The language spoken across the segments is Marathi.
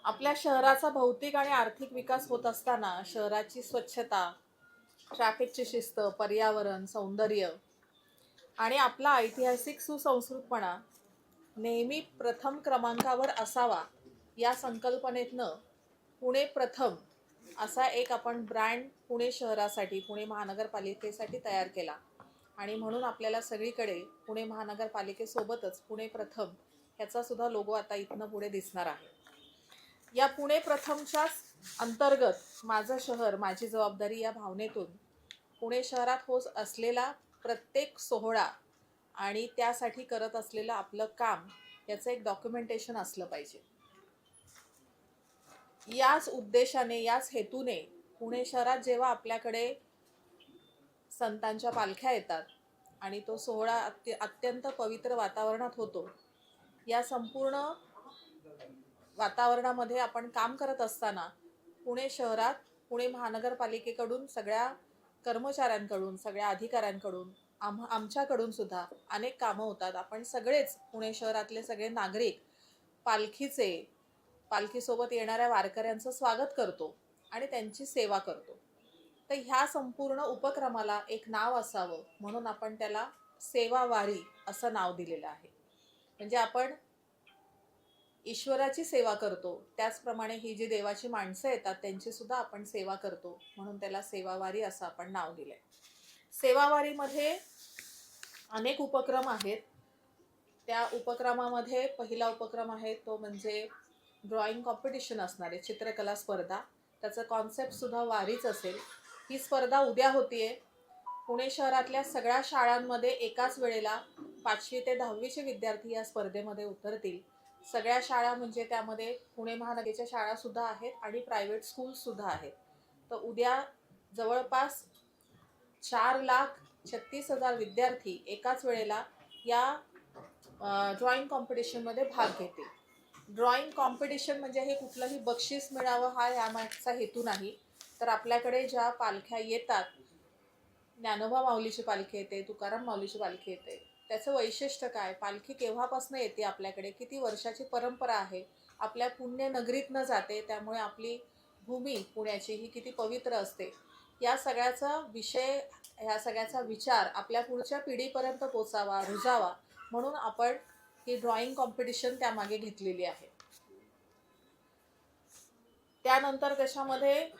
आपल्या शहराचा भौतिक आणि आर्थिक विकास होत असताना शहराची स्वच्छता, ट्रॅफिकची शिस्त, पर्यावरण, सौंदर्य आणि आपला ऐतिहासिक सुसंस्कृतपणा नेहमी प्रथम क्रमांकावर असावा या संकल्पनेतनं पुणे प्रथम असा एक आपण ब्रँड पुणे शहरासाठी, पुणे महानगरपालिकेसाठी तयार केला. आणि म्हणून आपल्याला सगळीकडे पुणे महानगरपालिकेसोबतच पुणे प्रथम ह्याचा सुद्धा लोगो आता इथनं पुढे दिसणार आहे. या पुणे प्रथमच्याच अंतर्गत माझं शहर माझी जबाबदारी या भावनेतून पुणे शहरात होत असलेला प्रत्येक सोहळा आणि त्यासाठी करत असलेलं आपलं काम याचं एक डॉक्युमेंटेशन असलं पाहिजे. याच उद्देशाने, याच हेतूने पुणे शहरात जेव्हा आपल्याकडे संतांच्या पालख्या येतात आणि तो सोहळा अत्यंत पवित्र वातावरणात होतो, या संपूर्ण वातावरणामध्ये आपण काम करत असताना पुणे शहरात पुणे महानगरपालिकेकडून, सगळ्या कर्मचाऱ्यांकडून, सगळ्या अधिकाऱ्यांकडून, आमच्याकडून सुद्धा अनेक कामं होतात. आपण सगळेच पुणे शहरातले सगळे नागरिक पालखीसोबत येणाऱ्या वारकऱ्यांचं स्वागत करतो आणि त्यांची सेवा करतो. तर ह्या संपूर्ण उपक्रमाला एक नाव असावं म्हणून आपण त्याला सेवा वारी असं नाव दिलेलं आहे. म्हणजे आपण ईश्वराची सेवा करतो, त्याचप्रमाणे ही जी देवाची माणसं येतात त्यांची सुद्धा आपण सेवा करतो, म्हणून त्याला सेवावारी असं आपण नाव दिलंय. सेवावारीमध्ये अनेक उपक्रम आहेत. त्या उपक्रमामध्ये पहिला उपक्रम आहे तो म्हणजे ड्रॉइंग कॉम्पिटिशन असणार आहे, चित्रकला स्पर्धा. त्याचं कॉन्सेप्ट सुद्धा वारीच असेल. ही स्पर्धा उद्या होतीये. पुणे शहरातल्या सगळ्या शाळांमध्ये एकाच वेळेला 5वी ते 10वीचे विद्यार्थी या स्पर्धेमध्ये उतरतील. सगळ्या शाळा म्हणजे त्यामध्ये पुणे महानगरच्या शाळा सुद्धा आहेत आणि प्रायव्हेट स्कूल सुद्धा आहेत. तर उद्या जवळपास 4,36,000 विद्यार्थी एकाच वेळेला या ड्रॉइंग कॉम्पिटिशनमध्ये भाग घेतील. ड्रॉइंग कॉम्पिटिशन म्हणजे हे कुठलंही बक्षीस मिळावं हा यामागचा हेतू नाही. तर आपल्याकडे ज्या पालख्या येतात, ज्ञानोबा माऊलीची पालखी येते, तुकाराम माऊलीची पालखी येते, त्याचं वैशिष्ट्य काय, पालखी केव्हापासून येते, आपल्याकडे किती वर्षाची परंपरा आहे, आपल्या पुण्यनगरीतनं जाते, त्यामुळे आपली भूमी पुण्याची ही किती पवित्र असते, या सगळ्याचा विचार आपल्या पुढच्या पिढीपर्यंत पोचावा, रुजावा, म्हणून आपण ही ड्रॉइंग कॉम्पिटिशन त्यामागे घेतलेली आहे. त्यानंतर त्याच्यामध्ये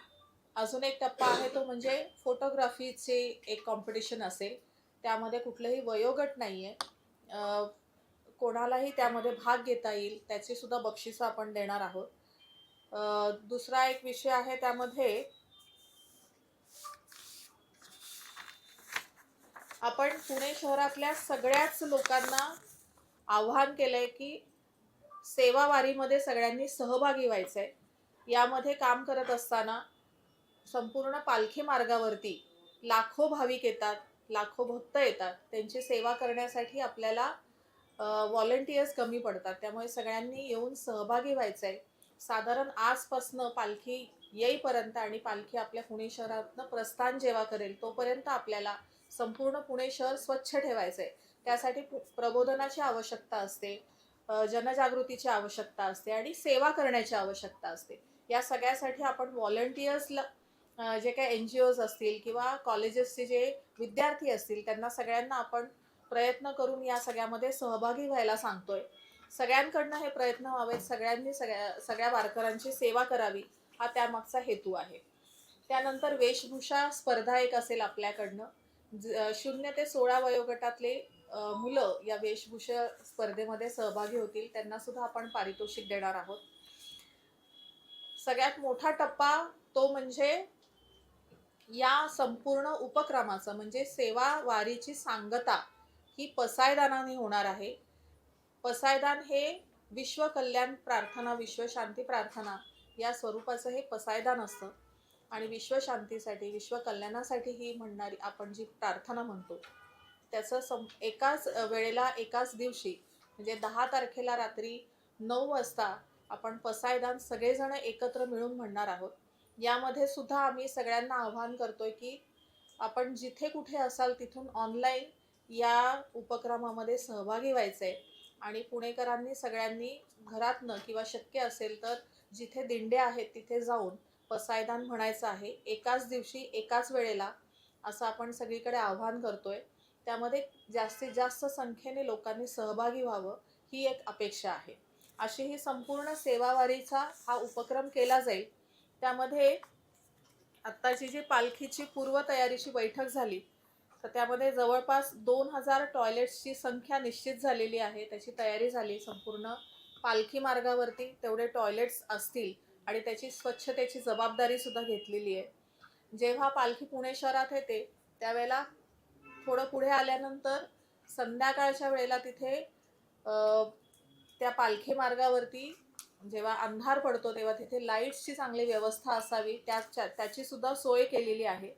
अजून एक टप्पा आहे, तो म्हणजे फोटोग्राफीचे एक कॉम्पिटिशन असेल. त्यामध्ये कुठलंही वयोगट नाही आहे, कोणालाही त्यामध्ये भाग घेता येईल, त्याची सुद्धा बक्षिसं आपण देणार आहोत. दुसरा एक विषय आहे, त्यामध्ये आपण पुणे शहरातल्या सगळ्याच लोकांना आव्हान केलंय की सेवावारीमध्ये सगळ्यांनी सहभागी व्हायचंय. यामध्ये काम करत असताना संपूर्ण पालखी मार्गावरती लाखो भाविक येतात, लाखो भक्त येतात. त्यांची सेवा करण्यासाठी आपल्याला व्हॉलंटियर्स कमी पडतात, त्यामुळे सगळ्यांनी येऊन सहभागी व्हायचंय. साधारण आजपासनं पालखी येईपर्यंत आणि पालखी आपल्या पुणे शहरातनं प्रस्थान जेव्हा करेल तोपर्यंत आपल्याला संपूर्ण पुणे शहर स्वच्छ ठेवायचंय. त्यासाठी प्रबोधनाची आवश्यकता असते, जनजागृतीची आवश्यकता असते आणि सेवा करण्याची आवश्यकता असते. या सगळ्यासाठी आपण व्हॉलंटियर्सला, जे काही NGOज असतील किंवा कॉलेजेसचे जे विद्यार्थी असतील, त्यांना सगळ्यांना आपण प्रयत्न करून या सगळ्यामध्ये सहभागी व्हायला सांगतोय. सगळ्यांकडनं हे प्रयत्न व्हावेत, सगळ्यांनी सगळ्या वारकऱ्यांची सेवा करावी, हा त्यामागचा हेतू आहे. त्यानंतर वेशभूषा स्पर्धा एक असेल आपल्याकडनं. 0 ते 16 वयोगटातले मुलं या वेशभूषा स्पर्धेमध्ये सहभागी होतील, त्यांना सुद्धा आपण पारितोषिक देणार आहोत. सगळ्यात मोठा टप्पा तो म्हणजे या संपूर्ण उपक्रमाचं म्हणजे सेवा वारीची सांगता ही पसायदानाने होणार आहे. पसायदान हे विश्व कल्याण प्रार्थना, विश्वशांती प्रार्थना या स्वरूपाचं हे पसायदान असतं आणि विश्वशांतीसाठी, विश्व कल्याणासाठी ही म्हणणारी आपण जी प्रार्थना म्हणतो, त्याचं एकाच वेळेला एकाच दिवशी म्हणजे 10 तारखेला रात्री 9 वाजता आपण पसायदान सगळेजण एकत्र मिळून म्हणणार आहोत. यामध्ये सुद्धा आम्ही सगळ्यांना आवाहन करतोय की आपण जिथे कुठे असाल तिथून ऑनलाईन या उपक्रमामध्ये सहभागी व्हायचंय आणि पुणेकरांनी सगळ्यांनी घरातनं किंवा शक्य असेल तर जिथे दिंड्या आहेत तिथे जाऊन पसायदान म्हणायचं आहे एकाच दिवशी एकाच वेळेला, असं आपण सगळीकडे आवाहन करतोय. त्यामध्ये जास्तीत जास्त संख्येने लोकांनी सहभागी व्हावं ही एक अपेक्षा आहे. अशी ही संपूर्ण सेवावारीचा हा उपक्रम केला जाईल. त्यामध्ये आत्ताची जी पालखीची पूर्वतयारीची बैठक झाली तर त्यामध्ये जवळपास 2000 टॉयलेट्सची संख्या निश्चित झालेली आहे. त्याची तयारी झाली. संपूर्ण पालखी मार्गावरती तेवढे टॉयलेट्स असतील आणि त्याची स्वच्छतेची जबाबदारी सुद्धा घेतलेली आहे. जेव्हा पालखी पुणे शहरात येते त्यावेळेला थोडं पुढे आल्यानंतर संध्याकाळच्या वेळेला तिथे त्या पालखी मार्गावरती जेव्हा अंधार पडतो तेव्हा तिथे लाईट्सची चांगली व्यवस्था असावी त्याची सुद्धा सोय केलेली आहे.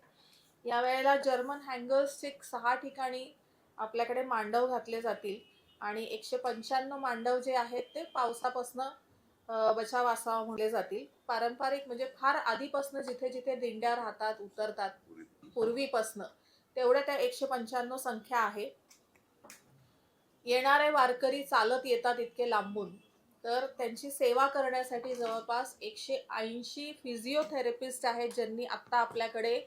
यावेळेला जर्मन हँगर्सचे 6 ठिकाणी आपल्याकडे मांडव घातले जातील आणि 195 मांडव जे आहेत ते पावसापासनं बचाव असावा म्हटले जातील. पारंपरिक म्हणजे फार आधीपासनं जिथे जिथे दिंड्या राहतात उतरतात पूर्वीपासनं तेवढ्या त्या 195 संख्या आहे. येणारे वारकरी चालत येतात इतके लांबून, तर त्यांची सेवा करण्यासाठी जवळपास 180 फिजिओथेरपिस्ट आहेत ज्यांनी आत्ता आपल्याकडे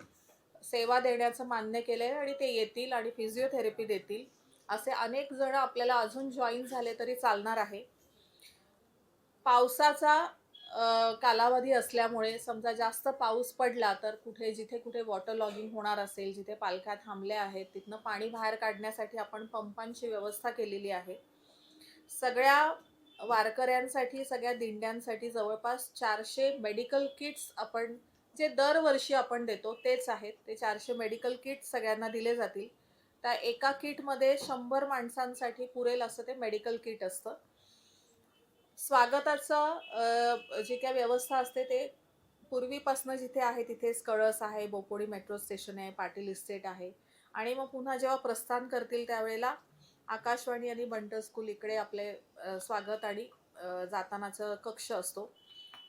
सेवा देण्याचं मान्य केलंय आणि ते येतील आणि फिजिओथेरपी देतील. असे अनेक जण आपल्याला अजून जॉईन झाले तरी चालणार आहे. पावसाचा कालावधी असल्यामुळे समजा जास्त पाऊस पडला तर जिथे कुठे वॉटर लॉगिंग होणार असेल, जिथे पालख्या थांबल्या आहेत तिथनं पाणी बाहेर काढण्यासाठी आपण पंपांची व्यवस्था केलेली आहे. सगळ्या वारकऱ्यांसाठी सगळ्या दिंड्यांसाठी जवळपास 400 मेडिकल किट्स आपण जे दरवर्षी आपण देतो तेच आहेत. ते 400 मेडिकल किट सगळ्यांना दिले जातील. त्या एका किटमध्ये 100 माणसांसाठी पुरेल असं ते मेडिकल किट असतं. स्वागताचं जे काही व्यवस्था असते ते पूर्वीपासनं जिथे आहे तिथेच कळस आहे, बोपोडी मेट्रो स्टेशन आहे, पाटील इस्टेट आहे आणि मग पुन्हा जेव्हा प्रस्थान करतील त्यावेळेला आकाशवाणी आणि बंटर स्कूल इकडे आपले स्वागत आणि जातानाचं कक्ष असतो.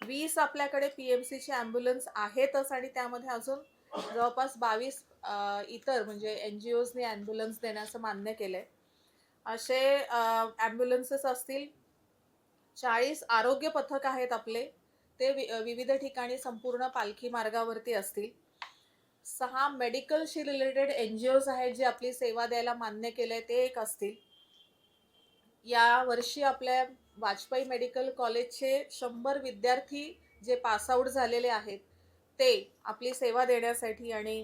20 आपल्याकडे PMCची ॲम्ब्युलन्स आहेतच आणि त्यामध्ये अजून जवळपास 22 इतर म्हणजे NGOजने ॲम्ब्युलन्स देण्याचं मान्य केलंय. असे ॲम्ब्युलन्सेस असतील. 40 आरोग्य पथक आहेत आपले, ते विविध ठिकाणी संपूर्ण पालखी मार्गावरती असतील. 6 मेडिकलशी रिलेटेड NGOज आहेत जे आपली सेवा द्यायला मान्य केलंय ते एक असतील. या वर्षी आपल्या वाजपेयी मेडिकल कॉलेजचे 100 विद्यार्थी जे पासआउट झालेले आहेत ते आपली सेवा देण्यासाठी आणि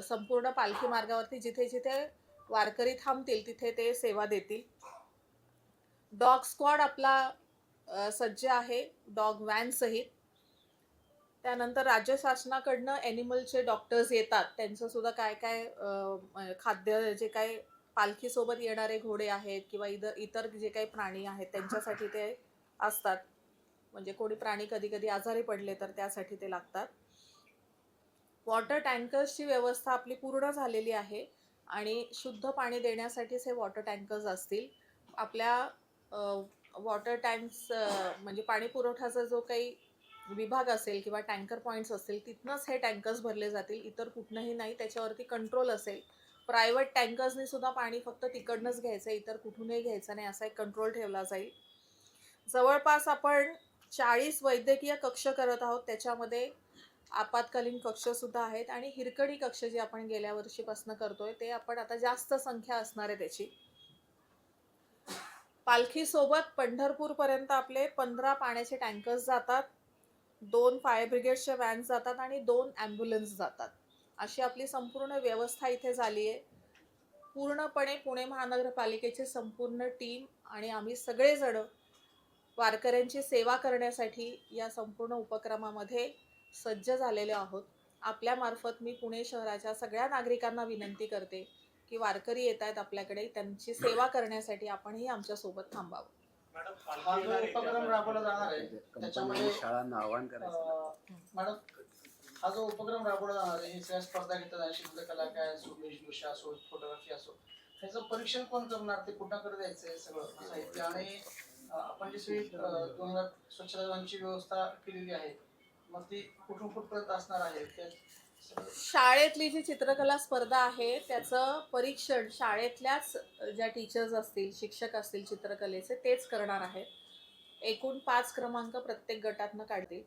संपूर्ण पालखी मार्गावरती जिथे जिथे वारकरी थांबतील तिथे ते सेवा देतील. डॉग स्क्वॉड आपला सज्ज आहे डॉग व्हॅन सहित. त्यानंतर राज्य शासनाकडनं ॲनिमलचे डॉक्टर्स येतात. त्यांचं सुद्धा काय काय खाद्य जे काही पालखीसोबत येणारे घोडे आहेत किंवा इतर जे काही प्राणी आहेत त्यांच्यासाठी ते असतात. म्हणजे कोणी प्राणी कधी कधी आजारी पडले तर त्यासाठी ते लागतात. वॉटर टँकर्सची व्यवस्था आपली पूर्ण झालेली आहे आणि शुद्ध पाणी देण्यासाठीच हे वॉटर टँकर्स असतील. आपल्या वॉटर टँक्स म्हणजे पाणी पुरवठ्याचा जो काही विभाग असेल किंवा टँकर पॉईंट्स असतील तिथनंच हे टँकर्स भरले जातील, इतर कुठनंही नाही. त्याच्यावरती कंट्रोल असेल. प्रायव्हेट टँकर्सनी सुद्धा पाणी फक्त तिकडनंच घ्यायचं, इतर कुठूनही घ्यायचं नाही असा एक कंट्रोल ठेवला जाईल. जवळपास आपण 40 वैद्यकीय कक्ष करत आहोत. त्याच्यामध्ये आपत्कालीन कक्ष सुद्धा आहेत आणि हिरकणी कक्ष जे आपण गेल्या वर्षीपासून करतोय ते आपण आता जास्त संख्या असणार आहे त्याची. पालखीसोबत पंढरपूरपर्यंत आपले 15 पाण्याचे टँकर्स जातात, 2 फायर ब्रिगेडच्या व्हॅन्स जातात आणि 2 ॲम्ब्युलन्स जातात. अशी आपली संपूर्ण व्यवस्था इथे झाली आहे. पूर्णपणे पुणे महानगरपालिकेची संपूर्ण टीम आणि आम्ही सगळेजण वारकऱ्यांची सेवा करण्यासाठी या संपूर्ण उपक्रमामध्ये सज्ज झालेले आहोत. आपल्यामार्फत मी पुणे शहराच्या सगळ्या नागरिकांना विनंती करते की वारकरी येत आहेत आपल्याकडे, त्यांची सेवा करण्यासाठी आपणही आमच्यासोबत थांबावं. हा जो उपक्रम राबवला जाणार आहे त्याच्यामध्ये शाळांना आवाहन करायचं. मॅडम हा जो उपक्रम राबवला जाणार आहे ही सगळ्या स्पर्धा घेतात, शिल्पकला काय असो, वेशभूषा असो, फोटोग्राफी असो, ह्याचं परीक्षण कोण करणार, ते कुणाकडे द्यायचं आहे सगळं साहित्य आणि आपण जी सगळी 2000 स्वच्छता ची व्यवस्था केलेली आहे मग ती कुठून कुठपर्यंत असणार आहे शाळेतली जी चित्रकला स्पर्धा आहे त्याचं परीक्षण शाळेतल्याच ज्या टीचर्स असतील, शिक्षक असतील चित्रकलेचे तेच करणार आहेत. एकूण 5 क्रमांक प्रत्येक गटातनं काढतील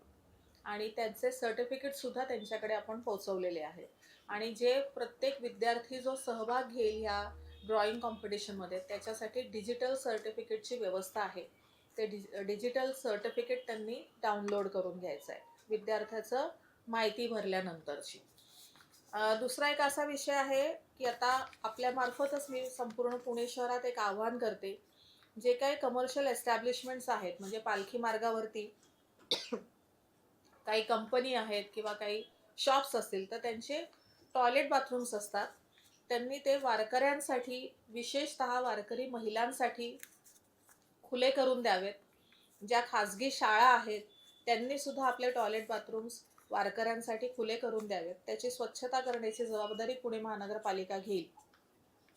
आणि त्यांचे सर्टिफिकेट सुद्धा त्यांच्याकडे आपण पोहोचवलेले आहे. आणि जे प्रत्येक विद्यार्थी जो सहभाग घेईल ह्या ड्रॉइंग कॉम्पिटिशनमध्ये त्याच्यासाठी डिजिटल सर्टिफिकेटची व्यवस्था आहे. ते डिजिटल सर्टिफिकेट त्यांनी डाउनलोड करून घ्यायचं आहे विद्यार्थ्याचं माहिती भरल्यानंतरची. दुसरा एक असा विषय आहे की आता आपल्यामार्फतच मी संपूर्ण पुणे शहरात एक आव्हान करते. जे काही कमर्शियल एस्टॅब्लिशमेंट्स आहेत म्हणजे पालखी मार्गावरती काही कंपनी आहेत किंवा काही शॉप्स असतील तर त्यांचे टॉयलेट बाथरूम्स असतात. त्यांनी ते वारकऱ्यांसाठी विशेषतः वारकरी महिलांसाठी खुले करून द्यावेत. ज्या खाजगी शाळा आहेत त्यांनी सुद्धा आपले टॉयलेट बाथरूम्स वारकऱ्यांसाठी खुले करून द्यावेत. त्याची स्वच्छता करण्याची जबाबदारी पुणे महानगरपालिका घेईल.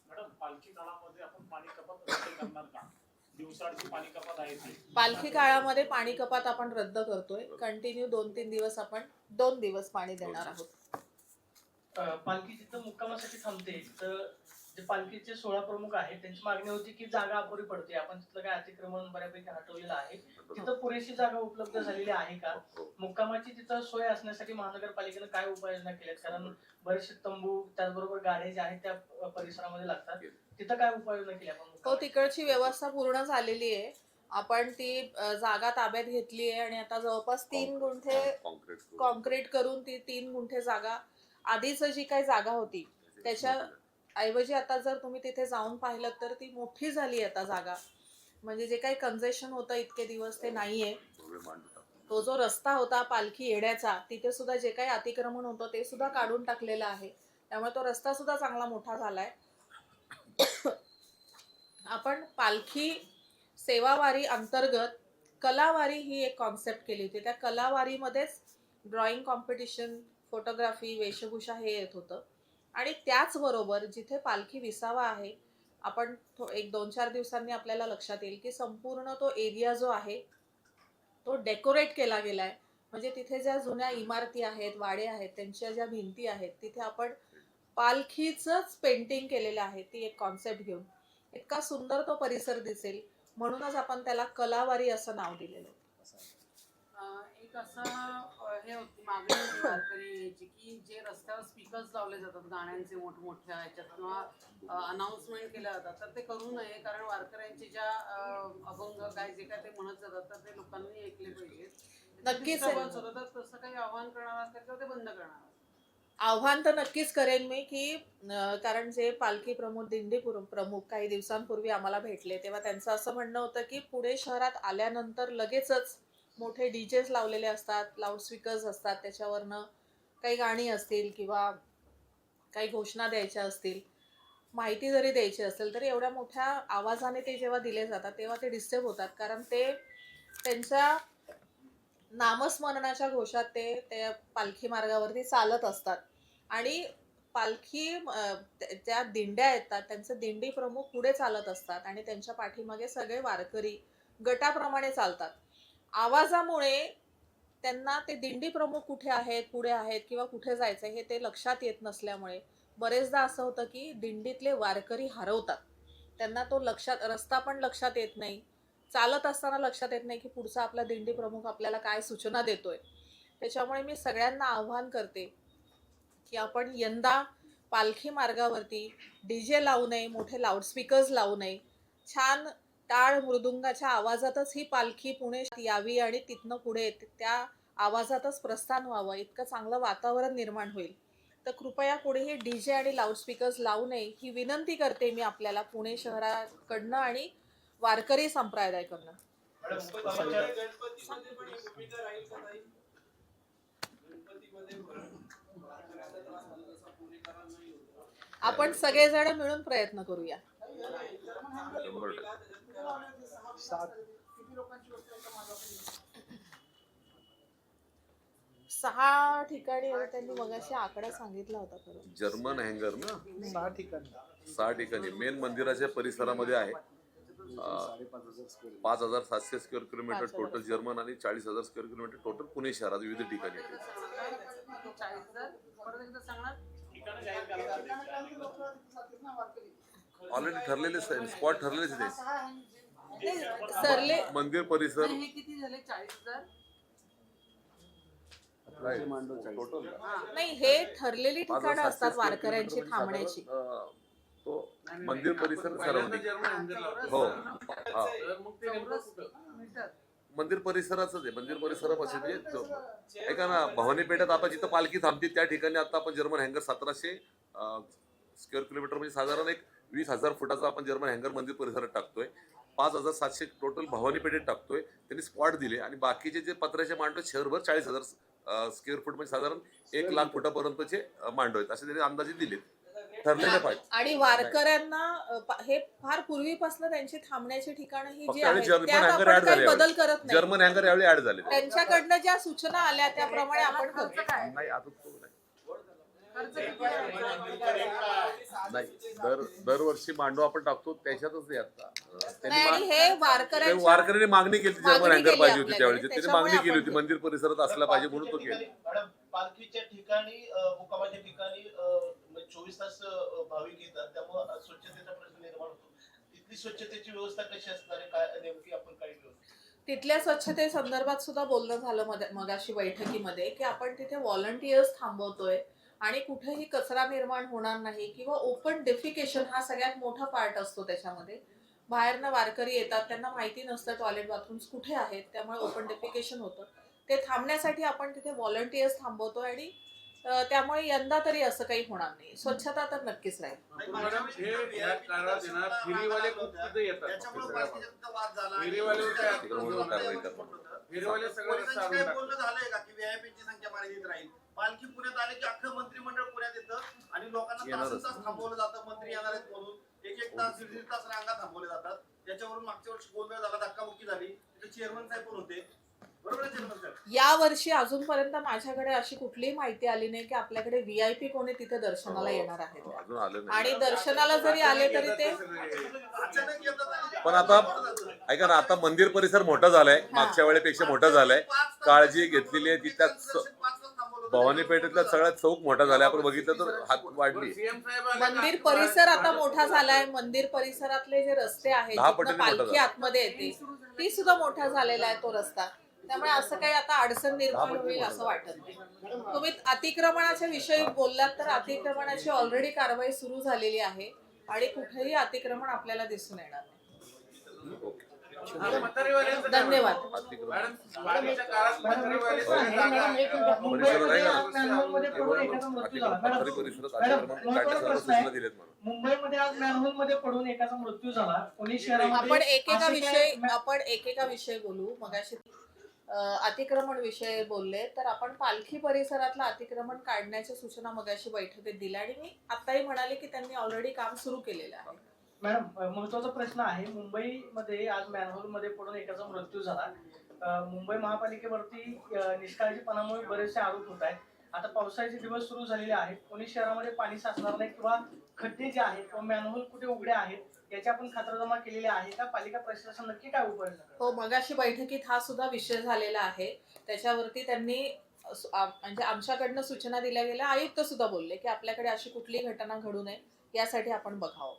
मॅडम, पालखी काळामध्ये आपण पाणी कपात रद्द करणार का? दिवसाआडची पाणी कपात आहे ती. पालखी काळामध्ये पाणी कपात आपण रद्द करतोय. कंटिन्यू 2-3 दिवस आपण 2 दिवस पाणी देणार आहोत. पालखी जिथं मुक्कामासाठी थांबते तर जे पालखीचे 16 प्रमुख आहेत त्यांची मागणी होती की जागा अपुरी पडते. आपण तिथलं काय अतिक्रमण बऱ्यापैकी हटवलेलं आहे. तिथं पुरेशी जागा उपलब्ध झालेली आहे का? मुक्कामाची तिथं सोय असण्यासाठी महानगरपालिकेनं काय उपाययोजना केल्यात? कारण बरेचसे तंबू त्याचबरोबर गाड्या ज्या आहेत त्या परिसरामध्ये लागतात. तिथं काय उपाययोजना केल्या आपण? हो, तिकडची व्यवस्था पूर्ण झालेली आहे. आपण ती जागा ताब्यात घेतली आहे आणि आता जवळपास 3 गुंठे कॉन्क्रीट करून ती 3 गुंठे जागा आधीच जी काही जागा होती त्याच्या ऐवजी आता जर तुम्ही तिथे जाऊन पाहिलं तर ती मोठी झाली आता जागा. म्हणजे जे काही कन्सेशन होतं इतके दिवस ते नाहीये. तो जो रस्ता होता पालखी येण्याचा तिथे सुद्धा जे काही अतिक्रमण होतं ते सुद्धा काढून टाकलेलं आहे. त्यामुळे तो रस्ता सुद्धा चांगला मोठा झालाय. आपण पालखी सेवावारी अंतर्गत कलावारी ही एक कॉन्सेप्ट केली होती. त्या कलावारीमध्येच ड्रॉइंग कॉम्पिटिशन, फोटोग्राफी, वेशभूषा हे येत होतं. आणि त्याचबरोबर जिथे पालखी विसावा आहे आपण एक 2-4 दिवसांनी आपल्याला लक्षात येईल की संपूर्ण तो एरिया जो आहे तो डेकोरेट केला गेलाय. म्हणजे तिथे ज्या जुन्या इमारती आहेत, वाडे आहेत, त्यांच्या ज्या भिंती आहेत तिथे आपण पालखीचंच पेंटिंग केलेलं आहे. ती एक कॉन्सेप्ट घेऊन इतका सुंदर तो परिसर दिसेल म्हणूनच आपण त्याला कलावारी असं नाव दिलेलं. एक असा हे होती मागणी होती वारकरी याची की जे रस्त्यावर स्पीकर्स लावले जातात गाण्यांचे मोठमोठ्या ह्याच्यात किंवा अनाउन्समेंट केल्या जातात तर ते करू नये. कारण वारकऱ्यांचे ज्या अभंग काय जे काय ते म्हणत जातात तर ते लोकांनी ऐकले पाहिजेत. नक्कीच Disturbance होतं तर तसं काही आव्हान करणार असेल किंवा ते बंद करणार असेल? आव्हान तर नक्कीच करेन मी की कारण जे पालखी प्रमुख, दिंडी प्रमुख काही दिवसांपूर्वी आम्हाला भेटले तेव्हा त्यांचं असं म्हणणं होतं की पुणे शहरात आल्यानंतर लगेचच मोठे डीजेस लावलेले असतात, लाऊडस्पीकर्स असतात, त्याच्यावरनं काही गाणी असतील किंवा काही घोषणा द्यायच्या असतील, माहिती जरी द्यायची असेल तरी एवढ्या मोठ्या आवाजाने ते जेव्हा दिले जातात तेव्हा ते डिस्टर्ब होतात. कारण ते त्यांच्या नामस्मरणाच्या घोषात ते त्या पालखी मार्गावरती चालत असतात आणि पालखी त्या दिंड्या येतात त्यांचे दिंडी प्रमुख पुढे चालत असतात आणि त्यांच्या पाठीमागे सगळे वारकरी गटाप्रमाणे चालतात. आवाजामुळे त्यांना ते दिंडी प्रमुख कुठे आहेत, पुढे आहेत किंवा कुठे जायचं हे ते लक्षात येत नसल्यामुळे बरेचदा असं होतं की दिंडीतले वारकरी हरवतात. त्यांना तो रस्ता पण लक्षात येत नाही. चालत असताना लक्षात येत नाही की पुढचा आपला दिंडी प्रमुख आपल्याला काय सूचना देतोय. त्याच्यामुळे मी सगळ्यांना आव्हान करते की आपण यंदा पालखी मार्गावरती डीजे लावू नये, मोठे लाऊडस्पीकर्स लावू नये. छान टाळ मृदुंगाच्या आवाजातच ही पालखी पुण्यात यावी आणि तिथनं पुढे त्या आवाजातच प्रस्थान व्हावं. इतकं चांगलं वातावरण निर्माण होईल. तर कृपया पुढेही डीजे आणि लाऊडस्पीकर्स लावू नये ही विनंती करते मी आपल्याला पुणे शहराकडनं आणि वारकरी संप्रदायाकडनं. आपण सगळेजण मिळून प्रयत्न करूया. किती लोकांची वस्ती आहे का माझा? 6 ठिकाणी त्यांनी मगाशी आकडा सांगितला होता खरं. जर्मन हँगर ना 6 ठिकाणी. 6 ठिकाणी मेन मंदिराच्या परिसरामध्ये आहे. 5,700 स्क्वेअर किलोमीटर 5,000 टोटल जर्मन आणि 40,000 स्क्वेअर किलोमीटर टोटल पुणे शहरात विविध ठिकाणी. परत एकदा सांगणार काय? 40,000 परत एकदा सांगणार ठिकाणं जाहीर करायला पाहिजे. ऑलरेडी ठरलेले स्पॉट ठरलेलेच ते. सरले मंदिर परिसर नाही, हे किती झाले 40,000? टोटल नाही, हे ठरलेली ठिकाणं असतात वारकऱ्यांची थांबण्याची. तो मंदिर परिसर सराउंडिंग हो हा चौरस मीटर. मंदिर परिसराचंच आहे. मंदिर परिसरापासून जे ऐका ना, भवानी पेठेत आता जिथं पालखी थांबते त्या ठिकाणी आता आपण जर्मन हँगर 1700 स्क्वेअर किलोमीटर म्हणजे साधारण एक 20,000 फुटाचा आपण जर्मन हँगर मंदिर परिसरात टाकतोय. 5,700 टोटल भवानी पेठेत टाकतोय. त्यांनी स्पॉट दिले आणि बाकीचे जे पत्र्याचे मांडव शहरभर 40,000 स्क्वेअर फूट म्हणजे साधारण 1,00,000 फुटापर्यंतचे मांडव आहेत असे त्यांनी अंदाजे दिले ठरलेले पाहिजे. आणि वारकऱ्यांना हे फार पूर्वीपासून त्यांची थांबण्याची ठिकाणं ही जी फक्त आणि आहेत जर्मन त्यात हँगर आपण ऍड काही झाले बदल करत नाही. जर्मन हँगर यावेळी ऍड झाले त्यांच्याकडनं ज्या सूचना आल्या त्याप्रमाणे आपण खर्च करतो. काय? नाही आता तो नाही. खर्च किती आहे? नाही दरवर्षी मांडव आपण टाकतो त्याच्यातच नाही आता नाही, आणि हे ते वारकऱ्यांच्या वारकऱ्यांनी मागणी केली जर्मन मागणी हँगर केली पाहिजे होती आपल्याकडे. त्यावेळी त्यांनी त्याच्यामुळे मागणी केली आपण होती मंदिर परिसरात असला पाहिजे म्हणून तो केला. मॅडम पालखीच्या ठिकाणी मुक्कामाच्या ठिकाणी 24 तास भाविक येतात त्यामुळे स्वच्छतेचा प्रश्न निर्माण होतो. तिथली स्वच्छतेची व्यवस्था कशी असणार आहे काय नेमकी आपण काय व्यवस्था तिथल्या स्वच्छते संदर्भात सुद्धा बोलणं झालं मगाशी बैठकीमध्ये की आपण तिथे व्हॉलंटियर्स थांबवतोय आणि कुठेही कचरा निर्माण होणार नाही किंवा ओपन डेफिकेशन हा सगळ्यात मोठा पार्ट असतो त्याच्यामध्ये. बाहेरनं वारकरी येतात, त्यांना माहिती नसतं टॉयलेट बाथरूम्स कुठे आहेत, त्यामुळे ओपन डेफिकेशन होतं. ते थांबण्यासाठी आपण तिथे व्हॉलंटियर्स थांबवतोय आणि त्यामुळे यंदा तरी असं काही होणार नाही. स्वच्छता तर नक्कीच राहील. फेरीवाले खूप तिथे येतात. फेरीवाल्यावर काय त्याच्यामुळे कारवाई करणार. फेरीवाले सगळं रस्ता आणून टाकतात. बोलणं झालंय का की व्हीआयपीची संख्या मर्यादित राहील. पालखी पुण्यात आले की अख्खं मंत्रिमंडळ पुण्यात येतं आणि लोकांना तास थांबवलं जातं. मंत्री येणार आहेत म्हणून एक तास दीड तास रांगा थांबवले जातात. त्याच्यावरून मागच्या वर्षी गोंधळ झाला, धक्काबुक्की झाली. तिथे चेअरमन साहेब पण होते. बरोबर आहे चेअरमन साहेब? या वर्षी अजूनपर्यंत माझ्याकडे अशी कुठलीही माहिती आली नाही की आपल्याकडे VIP कोणी तिथे दर्शनाला येणार आहेत. अजून आलं नाही. आणि दर्शनाला जरी आले तरी ते अचानक येतात आणि पण आता ऐका ना, आता मंदिर परिसर मोठा झालाय, मागच्या वेळेपेक्षा मोठा झालाय. काळजी घेतलेली आहे. तिथल्या भवानी पेठेतला सगळ्यात चौक मोठा झालाय. आपण बघितलं तर हात वाढली. सीएम साहेबांना मंदिर परिसर आता मोठा झालाय. मंदिर परिसरातले जे रस्ते आहेत 10 जिथनं पटीने मोठा पालखी झाला. आतमध्ये येते ती सुद्धा मोठा झालेला आहे तो रस्ता. त्यामुळे असं काही आता अडचण निर्माण होईल असं वाटत नाही. तुम्ही अतिक्रमणाच्या विषयी बोललात तर अतिक्रमणाची ऑलरेडी कारवाई सुरू झालेली आहे आणि कुठेही अतिक्रमण आपल्याला दिसून येणार नाही. म्हातारीवाल्यांचं काय धन्यवाद. म्हणणं? मॅडम वारीच्या काळात म्हातारीवाले परिसरात आहे का? मॅनहोलमध्ये पडून एकाचा मृत्यू झाला. मॅडम, पथरी परिसरात मॅडम, अतिक्रमण महत्त्वाचा काढण्याच्या सर्व प्रश्न आहे. सूचना दिल्यात मला. मुंबईमध्ये आज मॅनहोलमध्ये पडून एकाचा मृत्यू झाला. पुणे शहरामध्ये आपण असे एकेका विषय बोलू. मगाशी अतिक्रमण विषय बोलले तर आपण पालखी परिसरातलं अतिक्रमण काढण्याच्या सूचना मगाशी बैठकीत दिल्या आणि मी आताही म्हणाले की त्यांनी ऑलरेडी काम सुरू केलेलं आहे. मॅडम, महत्वाचा प्रश्न आहे. मुंबईमध्ये आज मॅनहोलमध्ये पडून एकाचा मृत्यू झाला. मुंबई महापालिकेवरती निष्काळजीपणामुळे बरेचसे आरोप होत आहेत. आता पावसाळ्याचे दिवस सुरू झालेले आहेत. पुणे शहरामध्ये पाणी साचणार नाही किंवा खड्डे जे आहेत किंवा मॅनहोल कुठे उघडे आहेत याची आपण खातरजमा केलेली आहे का? पालिका प्रशासन नक्की काय उपाययोजना करेल? हो, मगाशी बैठकीत हा सुद्धा विषय झालेला आहे. त्याच्यावरती त्यांनी म्हणजे आमच्याकडनं सूचना दिल्या गेल्या. आयुक्त सुद्धा बोलले की आपल्याकडे अशी कुठलीही घटना घडू नये यासाठी आपण बघावं.